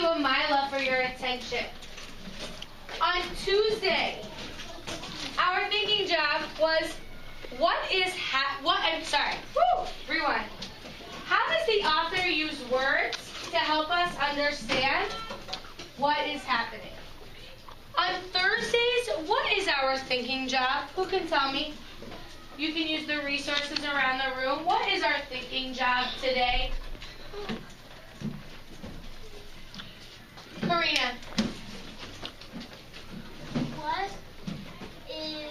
of my love for your attention. On Tuesday, our thinking job was rewind. How does the author use words to help us understand what is happening? On Thursdays, what is our thinking job? Who can tell me? You can use the resources around the room. What is our thinking job today? Karina. What is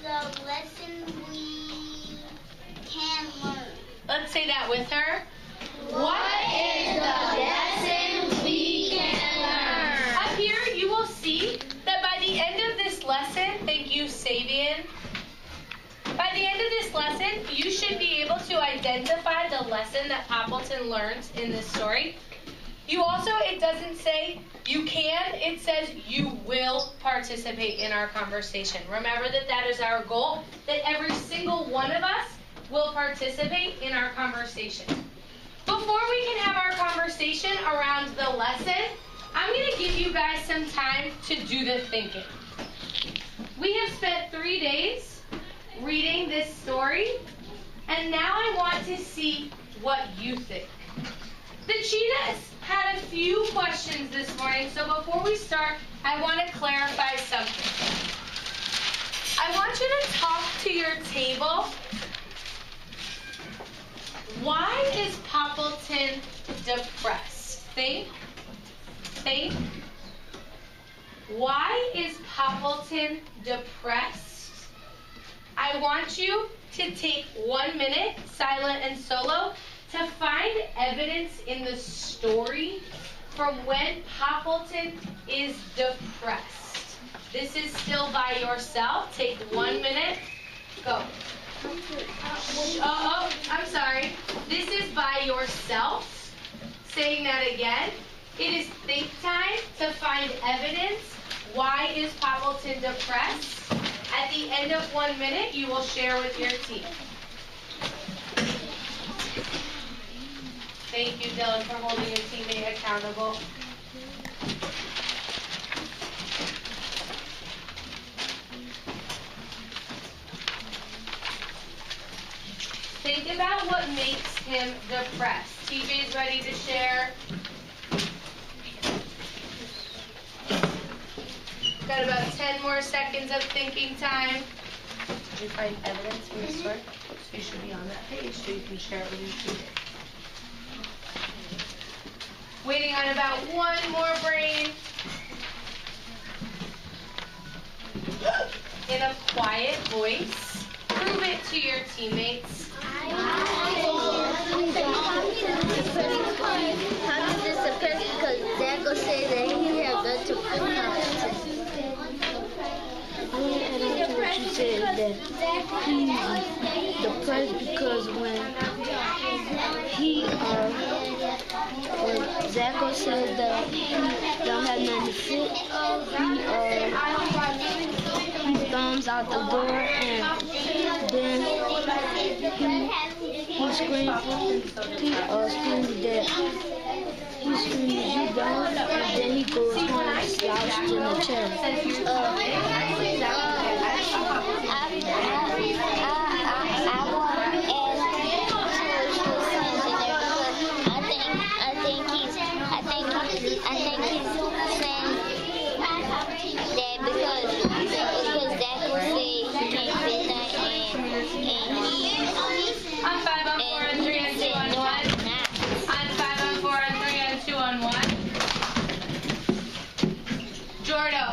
the lesson we can learn? Let's say that with her. What is the lesson we can learn? Up here, you will see that by the end of this lesson, thank you, Sabian. By the end of this lesson, you should be able to identify the lesson that Poppleton learns in this story. You also, it doesn't say you can, it says you will participate in our conversation. Remember that that is our goal, that every single one of us will participate in our conversation. Before we can have our conversation around the lesson, I'm going to give you guys some time to do the thinking. We have spent 3 days reading this story, and now I want to see what you think. The cheetahs had a few questions this morning, so before we start, I want to clarify something. I want you to talk to your table. Why is Poppleton depressed? Think. Why is Poppleton depressed? I want you to take 1 minute, silent and solo, to find evidence in the story from when Poppleton is depressed. This is still by yourself. Take 1 minute. Go. I'm sorry. This is by yourself. Saying that again. It is think time to find evidence. Why is Poppleton depressed? At the end of 1 minute, you will share with your team. Thank you, Dylan, for holding your teammate accountable. Think about what makes him depressed. TJ's ready to share. Got about 10 more seconds of thinking time. Did you find evidence in the story? So you should be on that page so you can share it with your team. Waiting on about 1 more brain. In a quiet voice, prove it to your teammates. Because Zago said that he had been to food competition. What you said that he's depressed because when Zacho said that he don't have nothing to fit, he thumbs out the door and then he screams you don't, and then he goes home slouched in the chair. I think he's saying that because Zacho said he can't fit that and On 5, on 4, on 3, on 2, on 1. On 5, on 4, on 3, on 2, on 1. Jordo.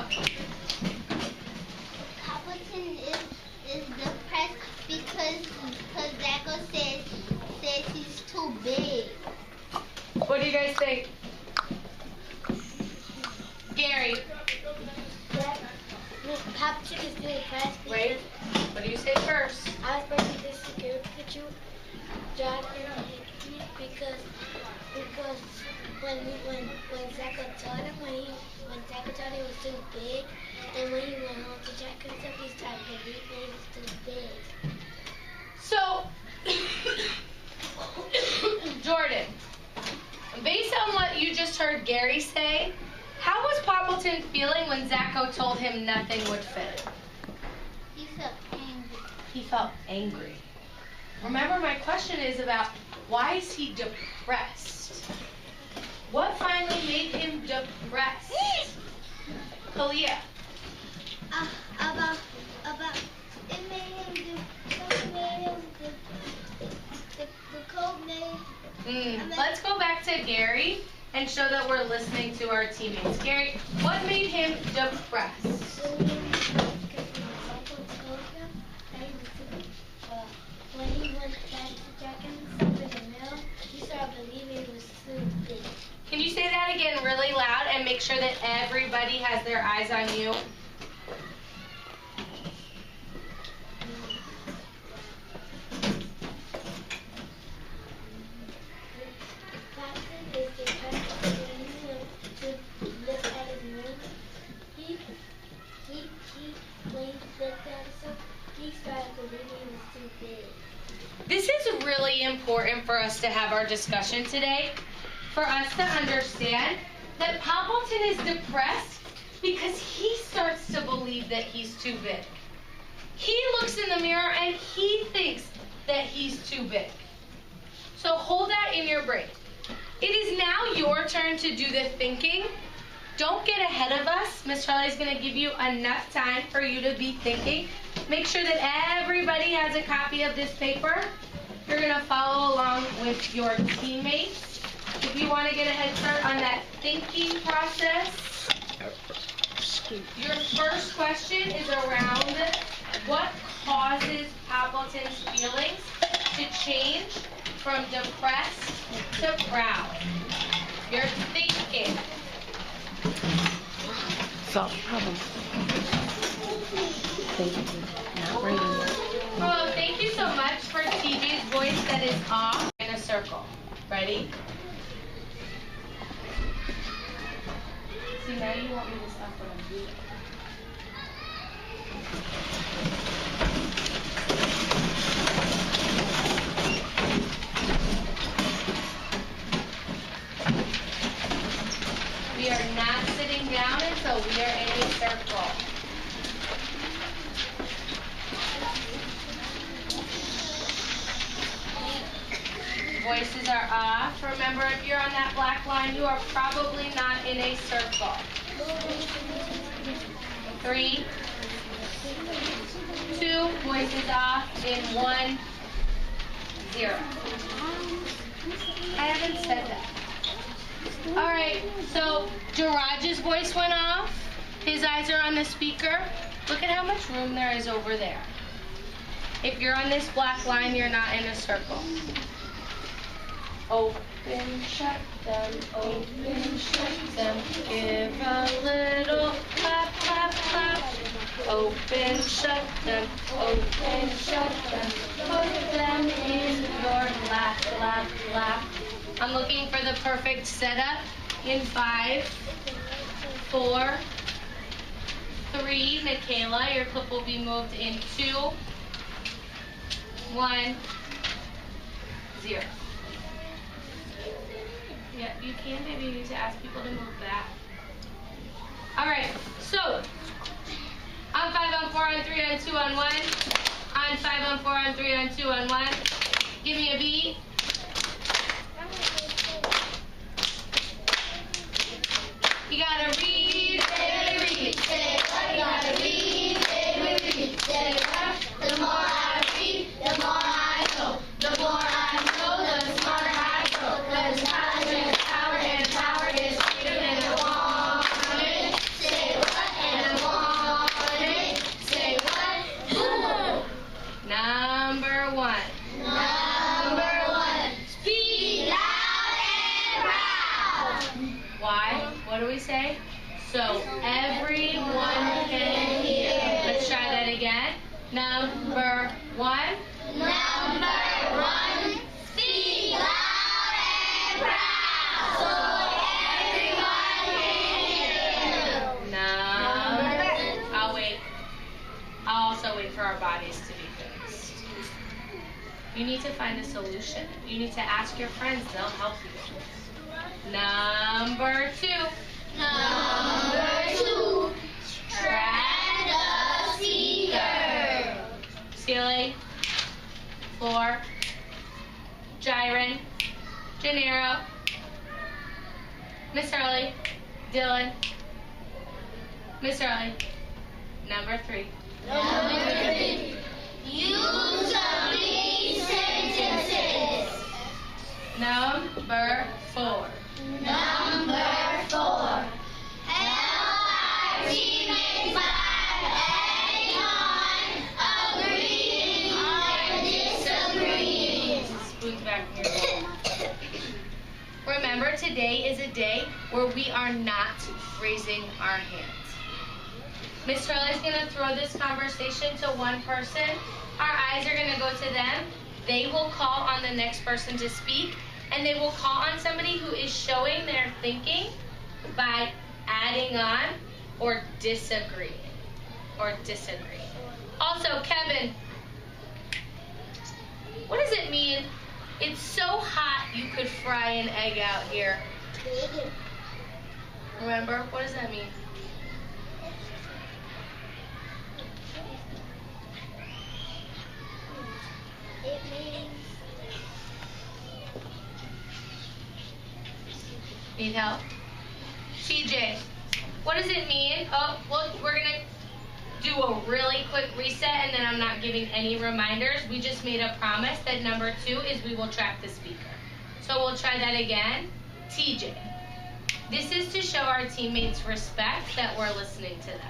Poppleton is depressed because Zacho says he's too big. What do you guys think? Gary. Poppleton is depressed because... Wait. What do you say first? I was supposed to get security picture job because when Zacho told him when Zacho told him he was too big, and when he went home to check himself, he started believing he was too big. So, Jordan, based on what you just just heard Gary say, how was Poppleton feeling when Zacho told him nothing would fit? He felt angry. He felt angry. Remember, my question is about why is he depressed? What finally made him depressed? Kalia. About it made him the cold made. Let's go back to Gary and show that we're listening to our teammates. Gary, what made him depressed? When he went back to checking for the mail, he started believing it was stupid. Can you say that again really loud and make sure that everybody has their eyes on you? This is really important for us to have our discussion today, for us to understand that Poppleton is depressed because he starts to believe that he's too big. He looks in the mirror and he thinks that he's too big. So hold that in your brain. It is now your turn to do the thinking. Don't get ahead of us. Miss Charlie's going to give you enough time for you to be thinking. Make sure that everybody has a copy of this paper. You're going to follow along with your teammates. If you want to get a head start on that thinking process, your first question is around what causes Poppleton's feelings to change from depressed to proud. You're thinking. Solve problem. Thank you. Not reading. Oh, thank you so much for TJ's voice that is off in a circle. Ready? See, now you want me to stop what I'm doing. We are not sitting down until we are in a circle. Voices are off. Remember, if you're on that black line, you are probably not in a circle. 3, 2, voices off in 1, 0. I haven't said that. All right, so Jiraj's voice went off. His eyes are on the speaker. Look at how much room there is over there. If you're on this black line, you're not in a circle. Open, shut them, open, shut them. Give a little clap, clap, clap. Open, shut them, open, shut them. Put them in your lap, lap, lap. I'm looking for the perfect setup in 5, 4, 3. Michaela, your clip will be moved in 2, 1, 0. Yeah, you can, maybe you need to ask people to move back. All right, so on 5, on 4, on 3, on 2, on 1. On 5, on 4, on 3, on 2, on 1. Give me a beat. You gotta read, read. Say what you gotta read, read. Say what? The more I read, the more I know. The more I know, the smarter I grow. Because knowledge and power is freedom and I want it. Say what and I want it. Say what? Number 1. Number 1. Speak loud and proud. Why? What do we say? So everyone can hear. Let's try that again. Number 1. Number 1. Speak loud and proud. So everyone can hear. I'll wait. I'll also wait for our bodies to be fixed. You need to find a solution. You need to ask your friends. They'll help you. Number 2. Number 2. Track the speaker. Ceiling, floor, Gyron, Gennaro, Miss Hurley, Dylan, Miss Hurley. Number 3. Number 3. Use complete sentences. Number 4. Number 4. Help our teammates by adding on, agreeing, or disagreeing. Spoons back in your bowl. Remember, today is a day where we are not raising our hands. Miss Hurley is going to throw this conversation to one person. Our eyes are going to go to them. They will call on the next person to speak, and they will call on somebody who is showing their thinking by adding on or disagreeing. Also, Kevin, what does it mean? It's so hot you could fry an egg out here. Remember? What does that mean? It means Need help? TJ, what does it mean? Oh, well, we're going to do a really quick reset, and then I'm not giving any reminders. We just made a promise that number 2 is we will track the speaker. So we'll try that again. TJ, this is to show our teammates respect that we're listening to them.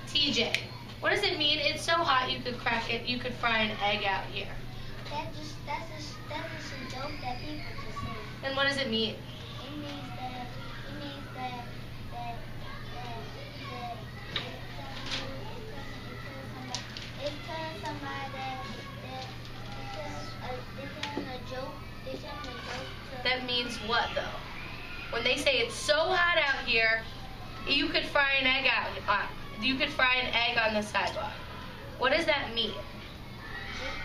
TJ, what does it mean? It's so hot you could fry an egg out here. that's just a joke that people just say. And what does it mean? It means that it's telling somebody that they're telling a joke. They're telling a joke. That means what, though? When they say it's so hot out here, you could fry an egg on the sidewalk. What does that mean? It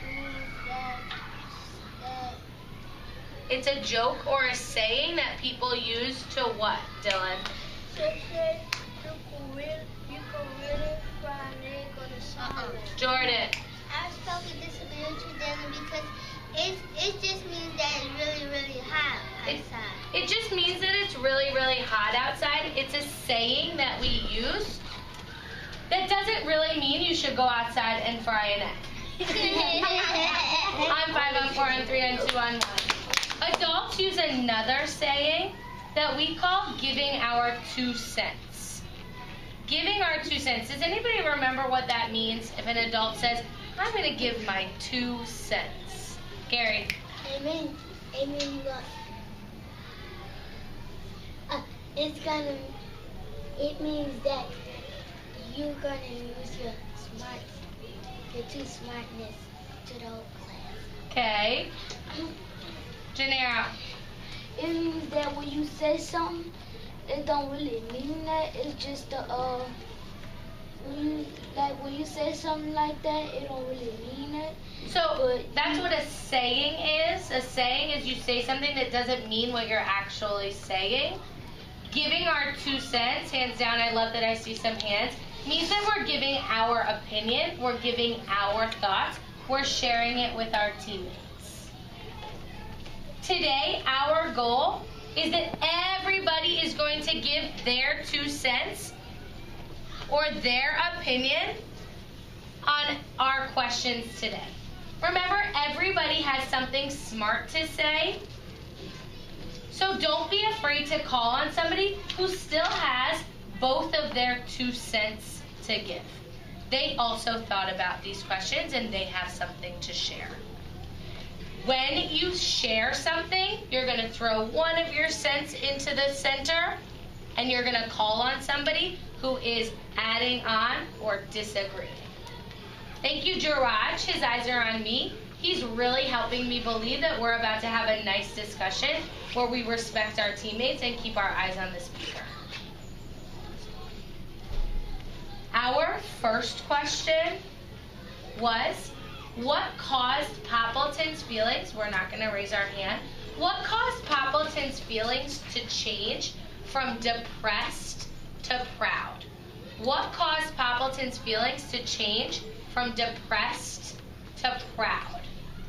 means that It's a joke or a saying that people use to what, Dylan? you can really fry an egg on the sidewalk. Jordan. I was totally disagree with you, Dylan, because it just means that it's really, really hot outside. It just means that it's really, really hot outside. It's a saying that we use. That doesn't really mean you should go outside and fry an egg. I'm 5 on 4 on 3 on 2 on 1. Adults use another saying that we call giving our 2 cents. Giving our 2 cents. Does anybody remember what that means if an adult says, I'm going to give my 2 cents? Gary. Amen. You got. It means that you're gonna use your 2 smartness to the whole class. Okay. Gennaro. It means that when you say something, it don't really mean that. It's just when you say something like that, it don't really mean it. So that's what a saying is. A saying is you say something that doesn't mean what you're actually saying. Giving our 2 cents, hands down, I love that I see some hands, means that we're giving our opinion, we're giving our thoughts, we're sharing it with our teammates. Today, our goal is that everybody is going to give their 2 cents or their opinion on our questions today. Remember, everybody has something smart to say. So don't be afraid to call on somebody who still has both of their 2 cents to give. They also thought about these questions and they have something to share. When you share something, you're going to throw one of your cents into the center and you're going to call on somebody who is adding on or disagreeing. Thank you, Jiraj. His eyes are on me. He's really helping me believe that we're about to have a nice discussion where we respect our teammates and keep our eyes on the speaker. Our first question was, what caused Poppleton's feelings, we're not going to raise our hand, What caused Poppleton's feelings to change from depressed to proud? What caused Poppleton's feelings to change from depressed to proud?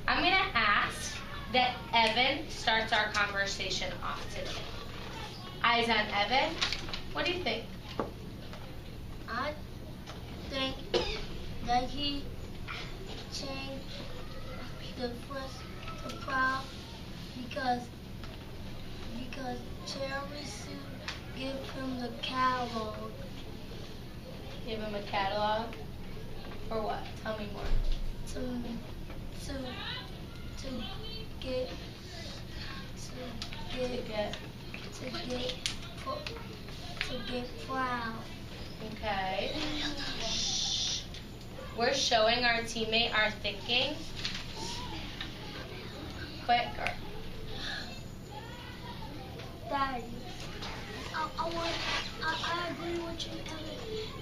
I'm going to ask that Evan starts our conversation off today. Eyes on Evan. What do you think? I think that he changed the first to proud because Cherry Sue gave him the catalog. Give him a catalog? For what? Tell me more. To get proud. Okay. Shh. We're showing our teammate our thinking. Quicker. Daddy, I agree with you,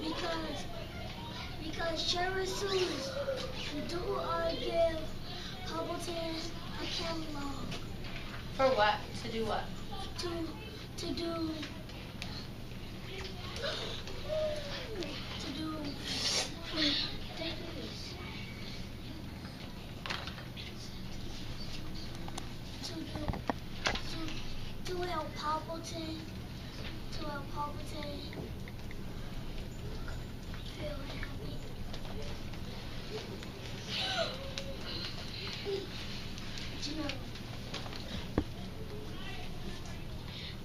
Evan, because Cherry Sue do give Poppleton a catalog For what? To do what? to do to help Poppleton feel happy. You know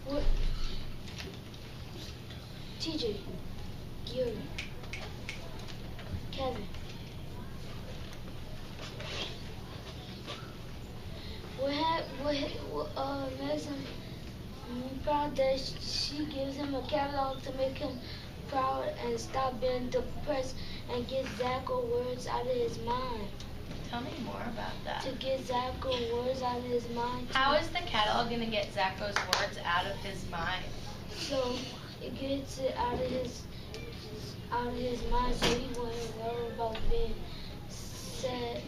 what? TJ, Gary, Kevin. Makes him proud that she gives him a catalog to make him proud and stop being depressed and get Zacho words out of his mind. Tell me more about that. To get Zacho words out of his mind. How is the catalog going to get Zacho's words out of his mind? So it gets it out of his mind, so he wouldn't worry about being sad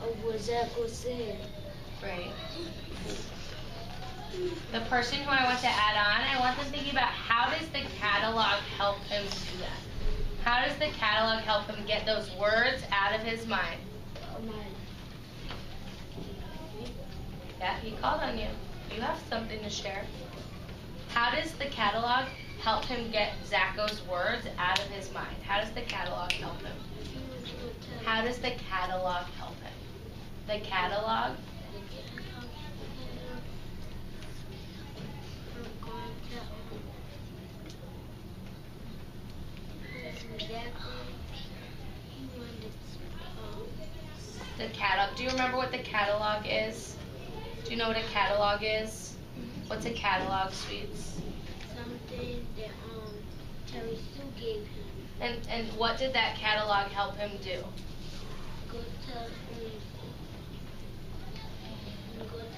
of what Zacho said. Right. The person who I want to add on, I want them thinking about how does the catalog help him do that? How does the catalog help him get those words out of his mind? Yeah, he called on you. You have something to share. How does the catalog help him get Zacho's words out of his mind? How does the catalog help him? How does the catalog help him? The catalog? The catalog. Do you remember what the catalog is? Do you know what a catalog is? What's a catalog, Sweets? Something that Cherry Sue gave him. And what did that catalog help him do? Go to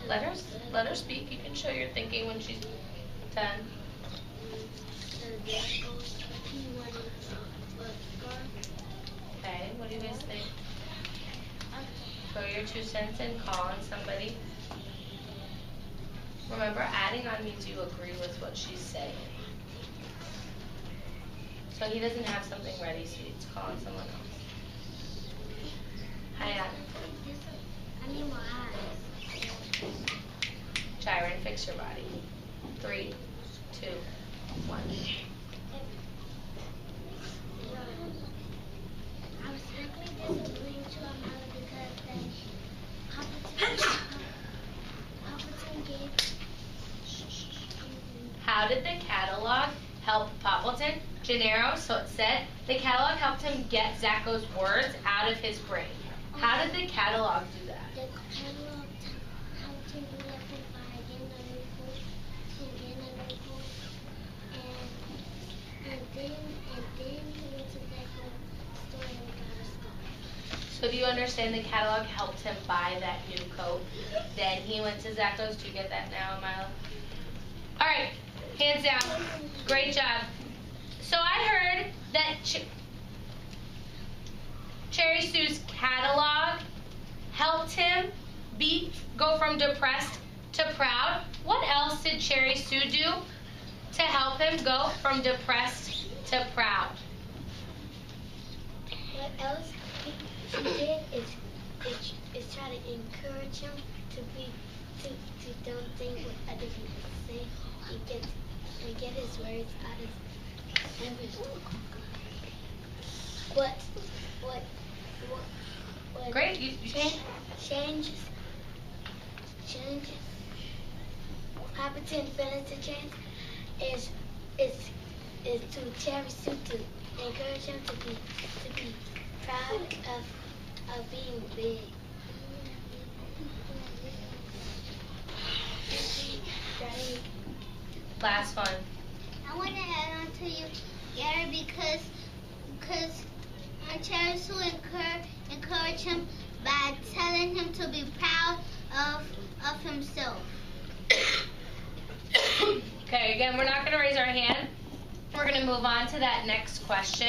Let her speak. You can show your thinking when she's 10. Okay, what do you guys think? Throw your 2 cents in, call on somebody. Remember, adding on means you agree with what she's saying. So he doesn't have something ready, Sweets. Call on someone else. Hi, Adam. I need more eyes. Jiren, fix your body. 3, 2, 1. I was strictly disagreeing to Amala because Poppleton gave. How did the catalog help Poppleton? Gennaro, so it said, the catalog helped him get Zacho's words out of his brain. How did the catalog do that? The catalog helped him do that by getting a new book, and then he went to Zacho's store and got a scarf. So do you understand the catalog helped him buy that new coat? Then he went to Zacho's. Do you get that now, Milo? All right, hands down. Great job. So I heard that Cherry Sue's catalog helped him go from depressed to proud. What else did Cherry Sue do to help him go from depressed to proud? What else she did is try to encourage him to don't think what other people say and get his words out of everything. What Great. changes happened to feelings to change is to Cherry Sue to encourage him to be proud of being big. Last one. I want to add on to you, Gary, because Cherry Sue encourage him by telling him to be proud of himself. Okay, again, we're not going to raise our hand. We're going to move on to that next question.